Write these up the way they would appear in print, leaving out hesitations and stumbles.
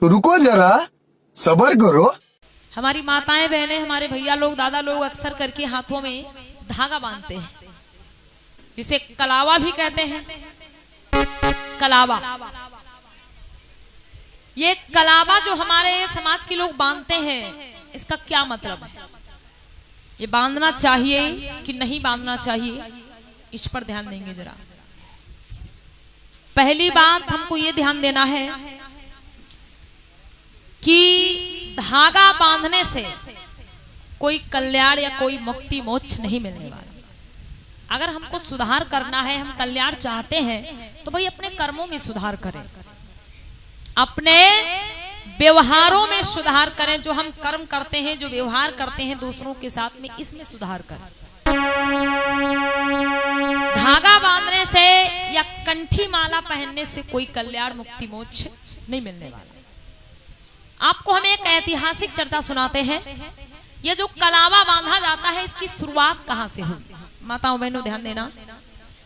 तो रुको जरा, सब्र करो। हमारी माताएं बहनें, हमारे भैया लोग, दादा लोग अक्सर करके हाथों में धागा बांधते हैं, जिसे कलावा भी कहते हैं। कलावा, ये कलावा जो हमारे समाज के लोग बांधते हैं, इसका क्या मतलब है? ये बांधना चाहिए कि नहीं बांधना चाहिए, इस पर ध्यान देंगे जरा। पहली बात हमको ये ध्यान देना है कि धागा बांधने से कोई कल्याण या कोई मुक्ति मोक्ष नहीं मिलने वाला। अगर हमको सुधार करना है, हम कल्याण चाहते हैं, तो भाई अपने कर्मों में सुधार करें, अपने व्यवहारों में सुधार करें। जो हम कर्म करते हैं, जो व्यवहार करते हैं दूसरों के साथ में, इसमें सुधार करें। धागा बांधने से या कंठी माला पहनने से कोई कल्याण मुक्ति मोक्ष नहीं मिलने वाला। आपको हम एक ऐतिहासिक चर्चा सुनाते हैं। ये जो कलावा बांधा जाता है, इसकी शुरुआत कहां से हुई? माताओं बहनों ध्यान देना,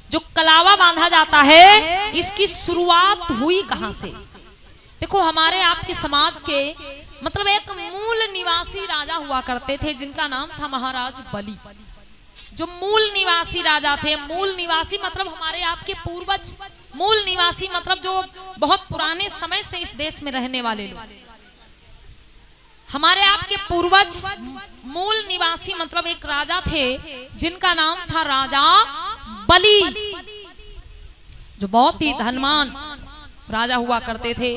जो कलावा बांधा जाता है, इसकी शुरुआत हुई कहां से? देखो, हमारे आपके समाज के मतलब एक मूल निवासी राजा हुआ करते थे, जिनका नाम था महाराज बलि। जो मूल निवासी राजा थे, मूल निवासी मतलब हमारे आपके पूर्वज, मूल निवासी मतलब जो बहुत पुराने समय से इस देश में रहने वाले लोग, हमारे आपके पूर्वज मूल निवासी मतलब एक राजा थे, जिनका नाम था राजा बलि, जो बहुत ही धनवान राजा हुआ करते थे,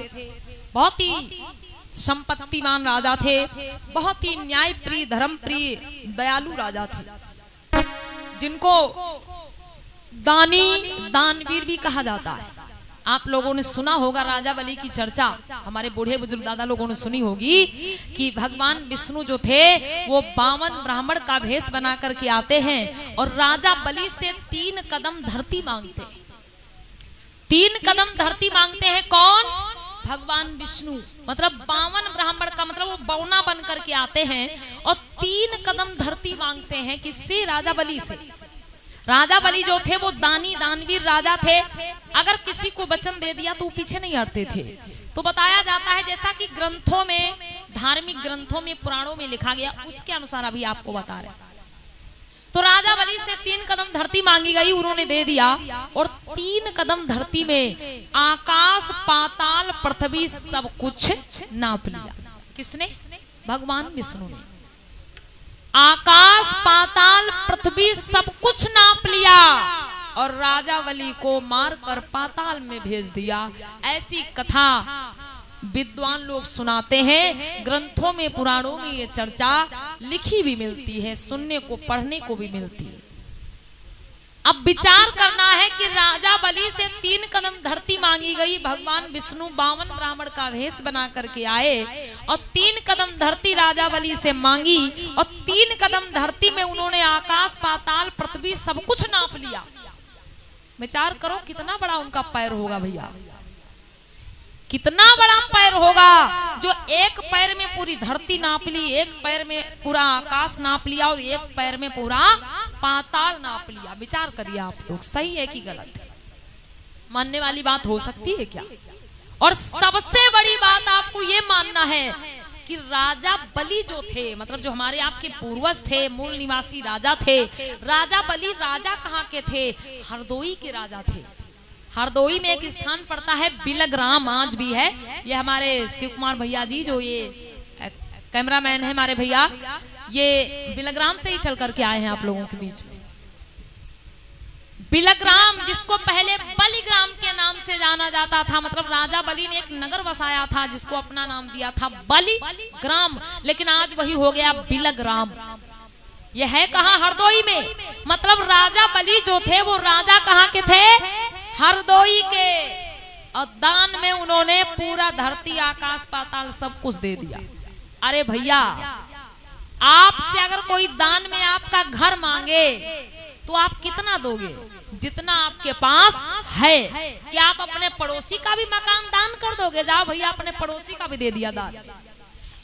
बहुत ही संपत्तिवान राजा थे, बहुत ही न्याय प्रिय, धर्म प्रिय, दयालु राजा थे, जिनको दानी दानवीर भी कहा जाता है। आप लोगों ने सुना होगा राजा बलि की चर्चा, हमारे बूढ़े बुजुर्ग दादा लोगों ने सुनी होगी कि भगवान विष्णु जो थे वो 52 ब्राह्मण का भेष बना करके आते हैं और राजा बलि से 3 कदम धरती मांगते हैं। 3 कदम धरती मांगते हैं कौन? भगवान विष्णु। मतलब 52 ब्राह्मण का मतलब वो बौना बन करके आते हैं और 3 कदम धरती मांगते हैं। किससे? राजा बलि से। राजा बलि जो थे वो दानी दानवीर राजा थे। अगर किसी को वचन दे दिया तो वो पीछे नहीं हटते थे। तो बताया जाता है, जैसा कि ग्रंथों में, धार्मिक ग्रंथों में, पुराणों में लिखा गया, उसके अनुसार अभी आपको बता रहे। तो राजा बलि से 3 कदम धरती मांगी गई, उन्होंने दे दिया और 3 कदम धरती में आकाश पाताल पृथ्वी सब कुछ नाप लिया। किसने? भगवान विष्णु ने। आकाश पाताल पृथ्वी सब कुछ नाप लिया और राजा बलि को मारकर पाताल में भेज दिया। ऐसी कथा विद्वान लोग सुनाते हैं, ग्रंथों में, पुराणों में ये चर्चा लिखी भी मिलती है, सुनने को, पढ़ने को भी मिलती है। अब विचार करना है कि राजा बलि से 3 कदम धरती मांगी गई, भगवान विष्णु 52 ब्राह्मण का भेष बना करके आए और 3 कदम धरती राजा बलि से मांगी और 3 कदम धरती में उन्होंने आकाश पाताल पृथ्वी सब कुछ नाप लिया। विचार करो कितना बड़ा उनका पैर होगा भैया, कितना बड़ा पैर होगा, जो एक पैर में पूरी धरती नाप ली, एक पैर में पूरा आकाश नाप लिया और एक पैर में पूरा पाताल नाप लिया। विचार करिए आप लोग, सही है कि गलत है? मानने वाली बात हो सकती है क्या? और सबसे बड़ी बात आपको ये मानना है कि राजा बलि जो थे, मतलब जो हमारे आपके पूर्वज थे, मूल निवासी राजा थे, राजा बलि राजा कहाँ के थे? हरदोई के राजा थे। हरदोई में एक स्थान पड़ता है बिलग्राम, आज भी है। ये हमारे शिव कुमार भैया जी, जो ये कैमरामैन है हमारे भैया, ये बिलग्राम से ही चल करके आए हैं आप लोगों के बीच में। बिलग्राम, जिसको पहले बलिग्राम के नाम से जाना जाता था, मतलब राजा बलि ने एक नगर बसाया था जिसको अपना नाम दिया था बलिग्राम, लेकिन आज वही हो गया बिलग्राम। यह है कहाँ? हरदोई में। मतलब राजा बलि जो थे वो राजा कहाँ के थे? हरदोई के। और दान में उन्होंने पूरा धरती आकाश पाताल सब कुछ दे दिया। अरे भैया, आपसे अगर कोई दान में आपका घर मांगे तो आप कितना दोगे? जितना आपके पास है। क्या आप अपने पड़ोसी का भी मकान दान कर दोगे? जाओ भैया, अपने पड़ोसी का भी दे दिया दान।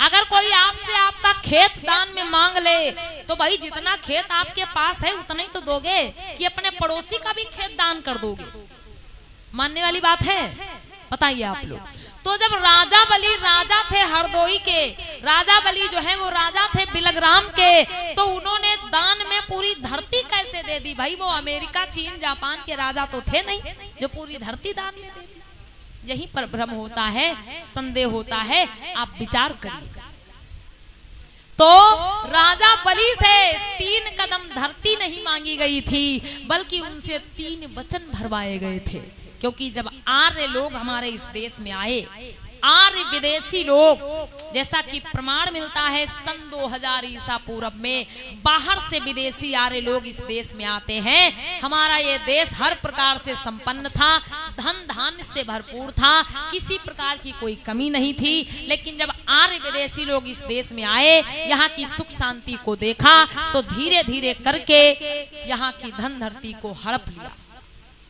अगर कोई आपसे आपका खेत दान में मांग ले तो भाई जितना खेत आपके पास है उतना ही तो दोगे, कि अपने पड़ोसी का भी खेत दान कर दोगे? मानने वाली बात है? बताइए आप लोग। तो जब राजा बलि राजा थे हरदोई के, राजा बलि जो है वो राजा थे बिलग्राम के, तो उन्होंने दान में पूरी धरती कैसे दे दी? भाई वो अमेरिका, चीन, जापान के राजा तो थे नहीं जो पूरी धरती दान में दे दी। यहीं पर भ्रम होता है, संदेह होता है, आप विचार करिए। तो राजा बलि से 3 कदम धरती नहीं मांगी गई थी, बल्कि उनसे 3 वचन भरवाए गए थे। क्योंकि जब आर्य लोग हमारे इस देश में आए, आर्य विदेशी लोग, जैसा कि प्रमाण मिलता है सन 2000 ईसा पूर्व में बाहर से विदेशी आर्य लोग इस देश में आते हैं। हमारा ये देश हर प्रकार से संपन्न था, धन धान्य से भरपूर था, किसी प्रकार की कोई कमी नहीं थी। लेकिन जब आर्य विदेशी लोग इस देश में आए, यहाँ की सुख शांति को देखा, तो धीरे धीरे करके यहाँ की धन धरती को हड़प लिया।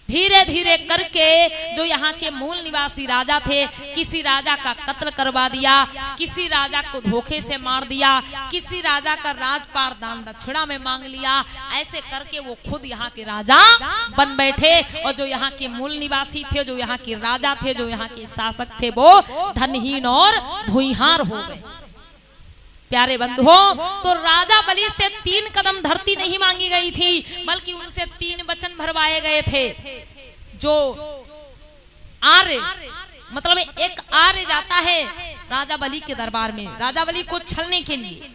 धीरे धीरे करके जो यहाँ के मूल निवासी राजा थे, किसी राजा का कत्ल करवा दिया, किसी राजा को धोखे से मार दिया, किसी राजा का राजपाट दान दक्षिणा में मांग लिया। ऐसे करके वो खुद यहाँ के राजा बन बैठे, और जो यहाँ के मूल निवासी थे, जो यहाँ के राजा थे, जो यहाँ के शासक थे, वो धनहीन और भूइहार हो गए। प्यारे बंधुओं, तो राजा बलि से 3 कदम धरती नहीं मांगी गई थी, बल्कि उनसे 3 वचन भरवाए गए थे। जो आर्य, मतलब एक आर्य जाता है राजा बलि के दरबार में, राजा बलि को छलने के लिए।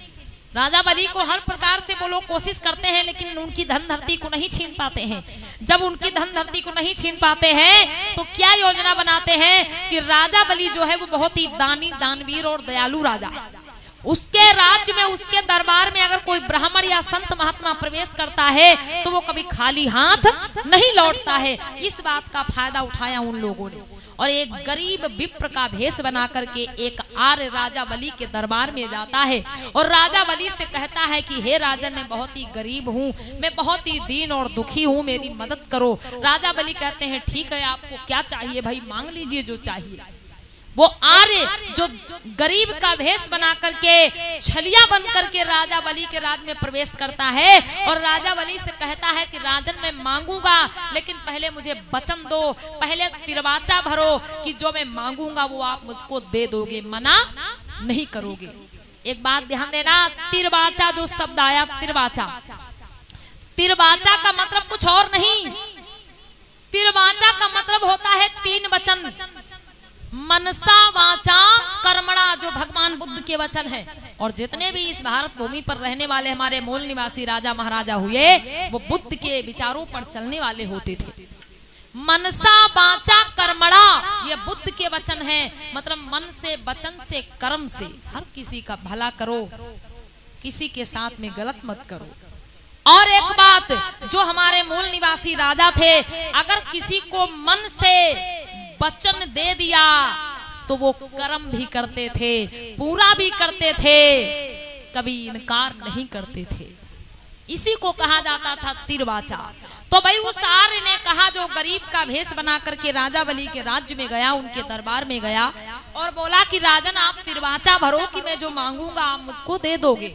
राजा बलि को हर प्रकार से वो लोग कोशिश करते हैं, लेकिन उनकी धन धरती को नहीं छीन पाते हैं। जब उनकी धन धरती को नहीं छीन पाते हैं, तो क्या योजना बनाते हैं कि राजा बलि जो है वो बहुत ही दानी, दानवीर और दयालु राजा है। उसके राज्य में, उसके दरबार में अगर कोई ब्राह्मण या संत महात्मा प्रवेश करता है, तो वो कभी खाली हाथ नहीं लौटता है। इस बात का फायदा उठाया उन लोगों ने, और एक गरीब विप्र का भेष बना करके एक आर्य राजा बलि के दरबार में जाता है, और राजा बलि से कहता है कि हे राजन, मैं बहुत ही गरीब हूँ, मैं बहुत ही दीन और दुखी हूँ, मेरी मदद करो। राजा बलि कहते हैं ठीक है, आपको क्या चाहिए भाई, मांग लीजिए जो चाहिए। वो आर्य जो गरीब का भेष बना करके, छलिया बन करके राजा बलि के राज में प्रवेश करता है, और राजा बलि से कहता है कि राजन मैं मांगूंगा, लेकिन पहले मुझे वचन दो, पहले तिरवाचा भरो कि जो मैं मांगूंगा वो आप मुझको दे दोगे, मना नहीं करोगे। एक बात ध्यान देना, तिरवाचा जो शब्द आया, तिरवाचा, तिरवाचा का मतलब कुछ और नहीं। तिरवाचा का मतलब होता है 3 वचन, मनसा वाचा कर्मणा, जो भगवान बुद्ध के वचन है। और जितने भी इस भारत भूमि पर रहने वाले हमारे मूल निवासी राजा महाराजा हुए, वो बुद्ध के विचारों पर चलने वाले होते थे। मनसा वाचा कर्मणा, ये बुद्ध के वचन है, मतलब मन से, वचन से, कर्म से हर किसी का भला करो, किसी के साथ में गलत मत करो। और एक बात, जो हमारे मूल निवासी राजा थे, अगर किसी को मन से वचन दे दिया तो वो कर्म भी करते थे, पूरा भी करते थे, कभी इनकार नहीं करते थे। इसी को कहा जाता था तिरवाचा। तो भाई उस आर्य ने कहा, जो गरीब का भेष बना करके राजा बलि के राज्य में गया, उनके दरबार में गया और बोला कि राजन आप तिरवाचा भरो कि मैं जो मांगूंगा आप मुझको दे दोगे।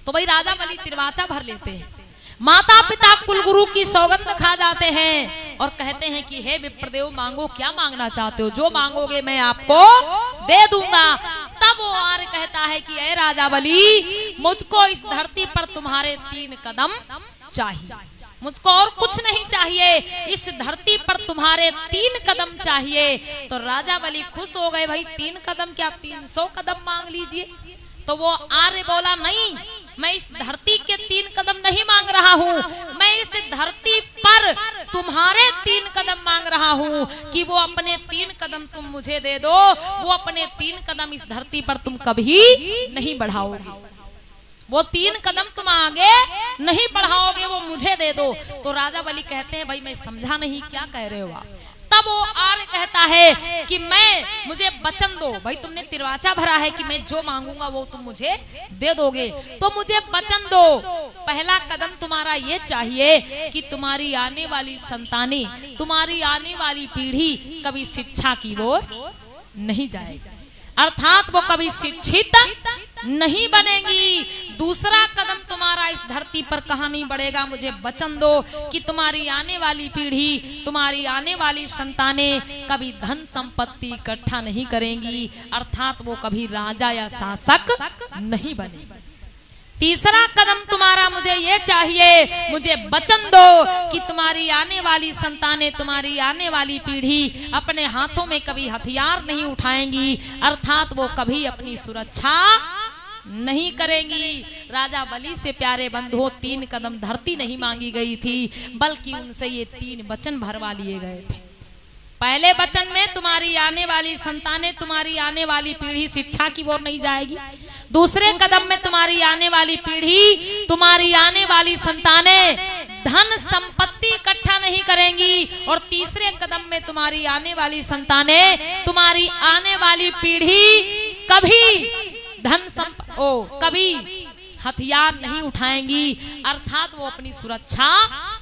तो भाई राजा बलि तिरवाचा भर लेते हैं, माता पिता कुलगुरु की सौगंध खा जाते हैं और कहते हैं कि हे विप्रदेव, मांगो, क्या मांगना चाहते हो, जो मांगोगे मैं आपको दे दूंगा। तब वो आर्य कहता है कि हे राजा बलि, मुझको इस धरती पर तुम्हारे 3 कदम चाहिए, मुझको और कुछ नहीं चाहिए, इस धरती पर तुम्हारे 3 कदम चाहिए। तो राजा बलि खुश हो गए, भाई 3 कदम क्या, 300 कदम मांग लीजिए। तो वो आर्य बोला, नहीं, मैं इस धरती के 3 कदम नहीं मांग रहा हूँ, मैं इस धरती पर तुम्हारे 3 कदम मांग रहा हूँ कि वो अपने 3 कदम तुम मुझे दे दो, वो अपने 3 कदम इस धरती पर तुम कभी नहीं बढ़ाओगे, वो 3 कदम तुम आगे नहीं बढ़ाओगे, वो मुझे दे दो। तो राजा बलि कहते हैं, भाई मैं समझा नहीं, क्या कह रहे हो आप। तब वो आर्य कहता है कि मुझे वचन दो, भाई तुमने तिरवाचा भरा है कि मैं जो मांगूंगा वो तुम मुझे दे दोगे, तो मुझे वचन दो। पहला कदम तुम्हारा ये चाहिए कि तुम्हारी आने वाली संतानें, तुम्हारी आने वाली पीढ़ी कभी शिक्षा की ओर नहीं जाएगी, अर्थात वो कभी शिक्षित नहीं बनेगी। दूसरा कदम तुम्हारा इस धरती पर कहाँ नहीं बढ़ेगा। मुझे वचन दो कि तुम्हारी आने वाली पीढ़ी, तुम्हारी आने वाली संतानें कभी धन संपत्ति इकट्ठा नहीं करेंगी, अर्थात वो कभी राजा या शासक नहीं बनेगी। तीसरा कदम तुम्हारा मुझे ये चाहिए, मुझे वचन दो कि तुम्हारी आने वाली संतानें, तुम्हारी आने वाली पीढ़ी अपने हाथों में कभी हथियार नहीं उठाएंगी, अर्थात वो कभी अपनी सुरक्षा नहीं करेंगी। राजा बलि से प्यारे बंधुओं 3 कदम धरती नहीं मांगी गई थी, बल्कि उनसे ये 3 वचन भरवा लिए गए थे। पहले वचन में तुम्हारी आने वाली संतानें, तुम्हारी आने वाली पीढ़ी शिक्षा की ओर नहीं जाएगी। दूसरे कदम में तुम्हारी आने वाली पीढ़ी, तुम्हारी आने वाली संतानें धन संपत्ति इकट्ठा नहीं करेंगी। और तीसरे कदम में तुम्हारी आने वाली संतानें, तुम्हारी आने वाली पीढ़ी कभी कभी हथियार नहीं उठाएंगी, अर्थात वो अपनी सुरक्षा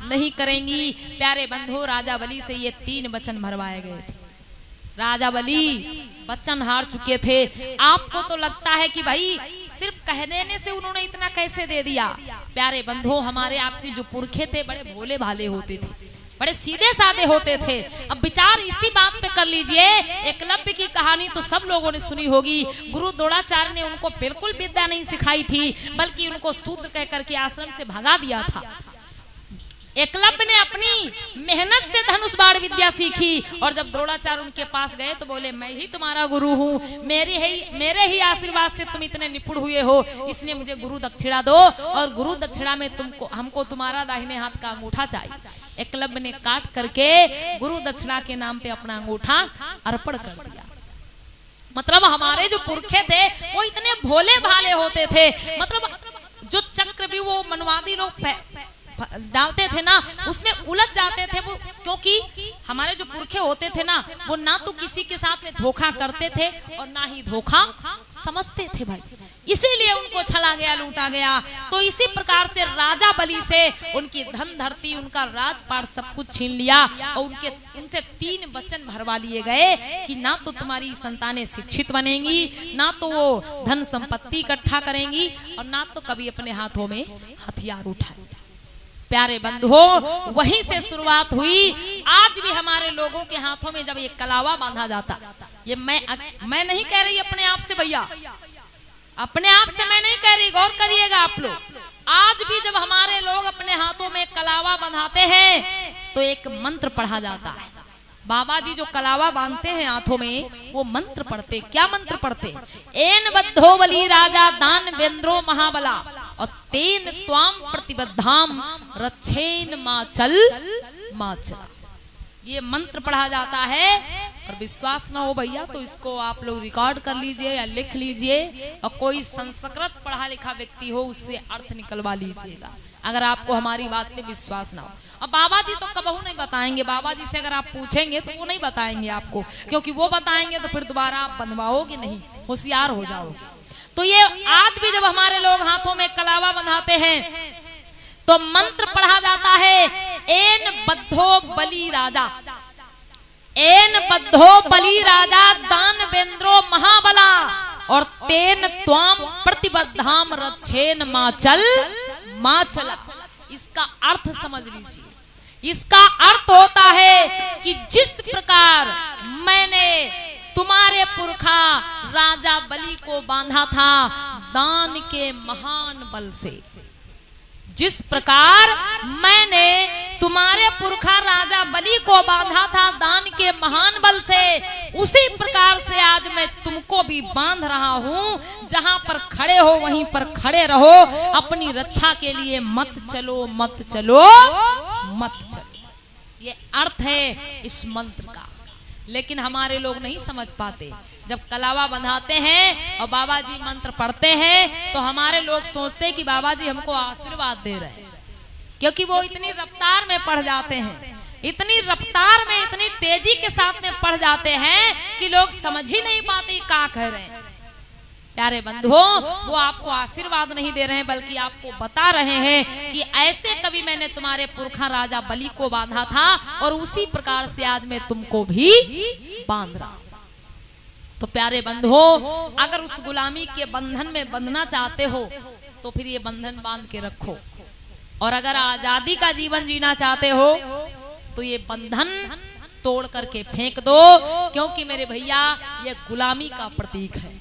नहीं करेंगी। प्यारे बंधु, राजा बलि से ये 3 वचन भरवाए गए थे। राजा बलि वचन हार चुके थे। आपको तो लगता है कि भाई सिर्फ कह देने से उन्होंने इतना कैसे दे दिया। प्यारे बंधु, हमारे आपके जो पुरखे थे बड़े भोले भाले होते थे, बड़े सीधे साधे होते थे। अब विचार इसी बात पे कर लीजिए। एकलव्य की कहानी तो सब लोगों ने सुनी होगी। गुरु द्रोणाचार्य ने उनको बिल्कुल विद्या नहीं सिखाई थी, बल्कि उनको शूद्र कह करके आश्रम से भगा दिया था। एकलव्य ने अपनी मेहनत से धनुष बाण विद्या सीखी, और जब द्रोणाचार्य उनके पास गए तो बोले, मैं ही तुम्हारा गुरु हूँ, मेरे ही आशीर्वाद से तुम इतने निपुण हुए हो, इसलिए मुझे गुरु दक्षिणा दो, और गुरु दक्षिणा में हमको तुम्हारा दाहिने हाथ का अंगूठा चाहिए। एकलव्य ने काट करके गुरु दक्षिणा के नाम पे अपना अंगूठा अर्पण कर दिया। मतलब हमारे जो पुरखे थे वो इतने भोले भाले होते थे। मतलब जो चक्र भी वो मनवादी लोग डालते थे ना, उसमें उलझ जाते थे वो, क्योंकि हमारे जो पुरखे होते थे ना, वो ना तो किसी के साथ में धोखा करते थे और ना ही धोखा समझते थे भाई। इसीलिए उनको छला गया, लूटा गया। तो इसी प्रकार से राजा बलि से उनकी धन धरती, उनका राजपाट सब कुछ छीन लिया, और उनसे 3 वचन भरवा लिए गए कि ना तो तुम्हारी संतानें शिक्षित बनेंगी, ना तो वो धन संपत्ति इकट्ठा करेंगी, और ना तो कभी अपने हाथों में हथियार उठाएंगी। प्यारे बंधुओं, वहीं से शुरुआत हुई। आज भी हमारे लोगों के हाथों में जब ये कलावा बांधा जाता, ये मैं नहीं कह रही अपने आप से भैया, अपने आप से मैं नहीं कह रही, गौर करिएगा आप लोग। आज भी जब हमारे लोग अपने हाथों में कलावा बंधाते हैं तो एक मंत्र पढ़ा जाता है। बाबा जी जो कलावा बांधते हैं हाथों में, वो मंत्र पढ़ते। क्या मंत्र पढ़ते? एन बद्धो बलि राजा दान वेंद्रो महाबला, और तेन त्वाम प्रतिबद्धाम रक्षेन माचल माचला। ये मंत्र पढ़ा जाता है। और विश्वास ना हो भैया तो इसको आप लोग रिकॉर्ड कर लीजिए या लिख लीजिए, और कोई संस्कृत पढ़ा लिखा व्यक्ति हो उससे अर्थ निकलवा लीजिएगा, अगर आपको हमारी बात पे विश्वास ना हो। अब बाबा जी तो कबहू नहीं बताएंगे। बाबा जी से अगर आप पूछेंगे तो वो नहीं बताएंगे आपको, क्योंकि वो बताएंगे तो फिर दोबारा आप बंधवाओगे नहीं, होशियार हो जाओगे। तो ये आज भी जब हमारे लोग हाथों में कलावा बंधाते हैं तो मंत्र पढ़ा जाता है, एन बद्धो बलि राजा, एन बद्धो बलि राजा दान वेंद्रो महाबला, और तेन त्वाम प्रतिबद्धाम रक्षेन माचल माचला। इसका अर्थ समझ लीजिए। इसका अर्थ होता है कि जिस प्रकार मैंने तुम्हारे पुरखा राजा बलि को बांधा था दान के महान बल से, जिस प्रकार मैंने तुम्हारे पुरखा राजा बलि को बांधा था दान के महान बल से, उसी प्रकार से आज मैं तुमको भी बांध रहा हूं। जहां पर खड़े हो वहीं पर खड़े रहो, अपनी रक्षा के लिए मत चलो, मत चलो, मत चलो। ये अर्थ है इस मंत्र का। लेकिन हमारे लोग नहीं समझ पाते। जब कलावा बंधाते हैं और बाबा जी मंत्र पढ़ते हैं तो हमारे लोग सोचते हैं कि बाबा जी हमको आशीर्वाद दे रहे हैं, क्योंकि वो इतनी रफ्तार में पढ़ जाते हैं, इतनी रफ्तार में, इतनी तेजी के साथ में पढ़ जाते हैं कि लोग समझ ही नहीं पाते क्या कह रहे हैं। प्यारे बंधुओं, वो आपको आशीर्वाद नहीं दे रहे हैं, बल्कि आपको बता रहे हैं कि ऐसे कभी मैंने तुम्हारे पुरखा राजा बलि को बांधा था और उसी प्रकार से आज मैं तुमको भी बांध रहा हूं। तो प्यारे बंधुओं, अगर उस गुलामी के बंधन में बंधना चाहते हो तो फिर ये बंधन बांध के रखो, और अगर आजादी का जीवन जीना चाहते हो तो ये बंधन तोड़ करके फेंक दो, क्योंकि मेरे भैया ये गुलामी का प्रतीक है।